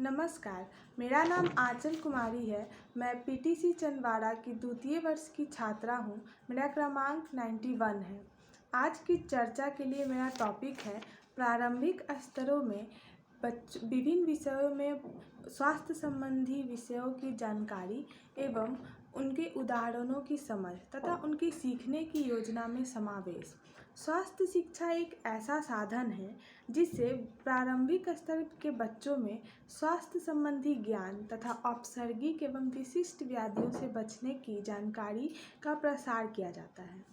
नमस्कार, मेरा नाम आंचल कुमारी है। मैं पीटीसी चंदवाड़ा की द्वितीय वर्ष की छात्रा हूँ। मेरा क्रमांक 91 है। आज की चर्चा के लिए मेरा टॉपिक है प्रारंभिक स्तरों में विभिन्न विषयों में स्वास्थ्य संबंधी विषयों की जानकारी एवं उनके उदाहरणों की समझ तथा उनकी सीखने की योजना में समावेश। स्वास्थ्य शिक्षा एक ऐसा साधन है जिससे प्रारंभिक स्तर के बच्चों में स्वास्थ्य संबंधी ज्ञान तथा औपसर्गिक एवं विशिष्ट व्याधियों से बचने की जानकारी का प्रसार किया जाता है।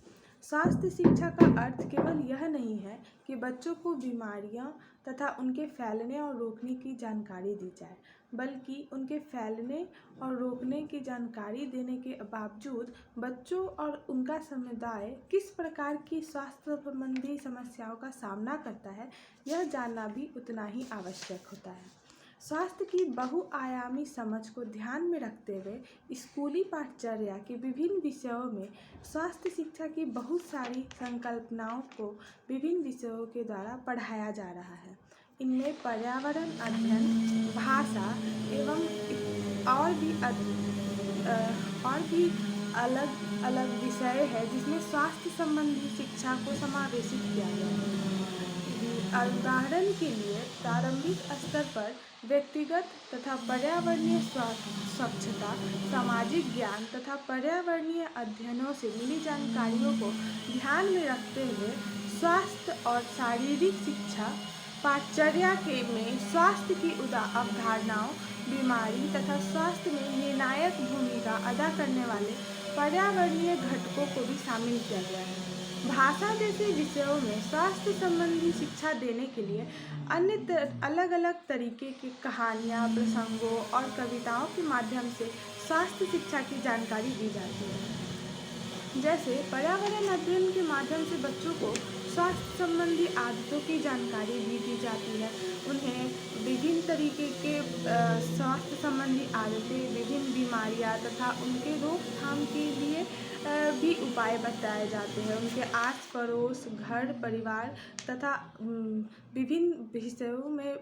स्वास्थ्य शिक्षा का अर्थ केवल यह नहीं है कि बच्चों को बीमारियां तथा उनके फैलने और रोकने की जानकारी दी जाए, बल्कि उनके फैलने और रोकने की जानकारी देने के बावजूद बच्चों और उनका समुदाय किस प्रकार की स्वास्थ्य संबंधी समस्याओं का सामना करता है, यह जानना भी उतना ही आवश्यक होता है। स्वास्थ्य की बहुआयामी समझ को ध्यान में रखते हुए स्कूली पाठचर्या के विभिन्न विषयों में स्वास्थ्य शिक्षा की बहुत सारी संकल्पनाओं को विभिन्न विषयों के द्वारा पढ़ाया जा रहा है। इनमें पर्यावरण अध्ययन, भाषा एवं और भी अलग अलग विषय है जिसमें स्वास्थ्य संबंधी शिक्षा को समावेशित किया गया है। उदाहरण के लिए प्रारंभिक स्तर पर व्यक्तिगत तथा पर्यावरणीय स्वच्छता, सामाजिक ज्ञान तथा पर्यावरणीय अध्ययनों से मिली जानकारियों को ध्यान में रखते हुए स्वास्थ्य और शारीरिक शिक्षा पाठचर्या में स्वास्थ्य की अवधारणाओं, बीमारी तथा स्वास्थ्य में निर्णायक भूमिका अदा करने वाले पर्यावरणीय घटकों को भी शामिल किया गया है। भाषा जैसे विषयों में स्वास्थ्य संबंधी शिक्षा देने के लिए अलग अलग तरीके की कहानियाँ, प्रसंगों और कविताओं के माध्यम से स्वास्थ्य शिक्षा की जानकारी दी जाती है। जैसे पर्यावरण अध्ययन के माध्यम से बच्चों को स्वास्थ्य संबंधी आदतों की जानकारी भी दी जाती है। उन्हें विभिन्न तरीके के स्वास्थ्य संबंधी आदतें, विभिन्न बीमारियां तथा उनके रोकथाम के लिए भी उपाय बताए जाते हैं। उनके आस पड़ोस, घर परिवार तथा विभिन्न विषयों में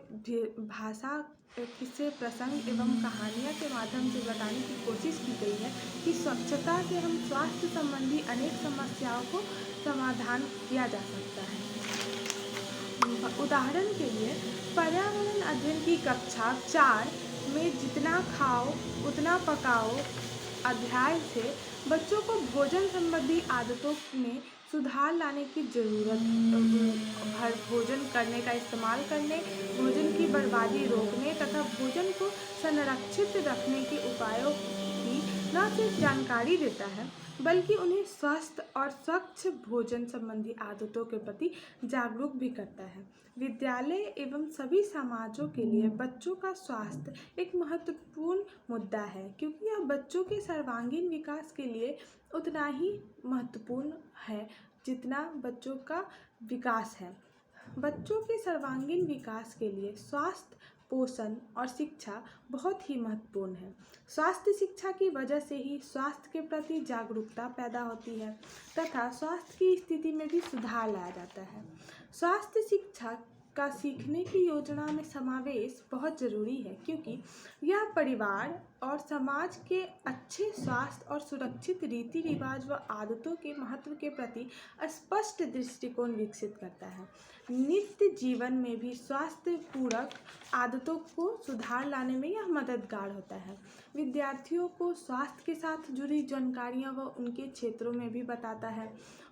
भाषा, किस्से, प्रसंग एवं कहानियाँ के माध्यम से बताने की कोशिश की गई है कि स्वच्छता से हम स्वास्थ्य संबंधी अनेक समस्याओं को समाधान किया जा सकता है। उदाहरण के लिए पर्यावरण अध्ययन की कक्षा 4 में जितना खाओ उतना पकाओ अध्याय से बच्चों को भोजन संबंधी आदतों में सुधार लाने की ज़रूरत, भोजन करने का इस्तेमाल करने, भोजन की बर्बादी रोकने तथा भोजन को संरक्षित रखने के उपायों की न सिर्फ जानकारी देता है बल्कि उन्हें स्वस्थ और स्वच्छ भोजन संबंधी आदतों के प्रति जागरूक भी करता है। विद्यालय एवं सभी समाजों के लिए बच्चों का स्वास्थ्य एक महत्वपूर्ण मुद्दा है, क्योंकि यह बच्चों के सर्वांगीण विकास के लिए उतना ही महत्वपूर्ण है जितना बच्चों का विकास है। बच्चों के सर्वांगीण विकास के लिए स्वास्थ्य, पोषण और शिक्षा बहुत ही महत्वपूर्ण है। स्वास्थ्य शिक्षा की वजह से ही स्वास्थ्य के प्रति जागरूकता पैदा होती है तथा स्वास्थ्य की स्थिति में भी सुधार लाया जाता है। स्वास्थ्य शिक्षा का सीखने की योजना में समावेश बहुत ज़रूरी है, क्योंकि यह परिवार और समाज के अच्छे स्वास्थ्य और सुरक्षित रीति रिवाज व आदतों के महत्व के प्रति स्पष्ट दृष्टिकोण विकसित करता है। नित्य जीवन में भी स्वास्थ्य पूरक आदतों को सुधार लाने में यह मददगार होता है। विद्यार्थियों को स्वास्थ्य के साथ जुड़ी जानकारियाँ व उनके क्षेत्रों में भी बताता है।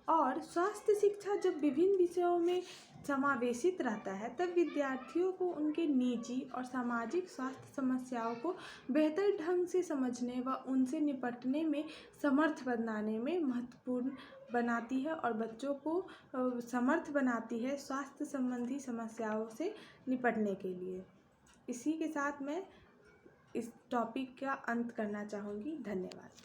और स्वास्थ्य शिक्षा जब विभिन्न विषयों में समावेशित रहता है तब विद्यार्थियों को उनके निजी और सामाजिक स्वास्थ्य समस्याओं को बेहतर ढंग से समझने व उनसे निपटने में समर्थ बनाने में महत्वपूर्ण बनाती है और बच्चों को समर्थ बनाती है स्वास्थ्य संबंधी समस्याओं से निपटने के लिए। इसी के साथ मैं इस टॉपिक का अंत करना चाहूँगी। धन्यवाद।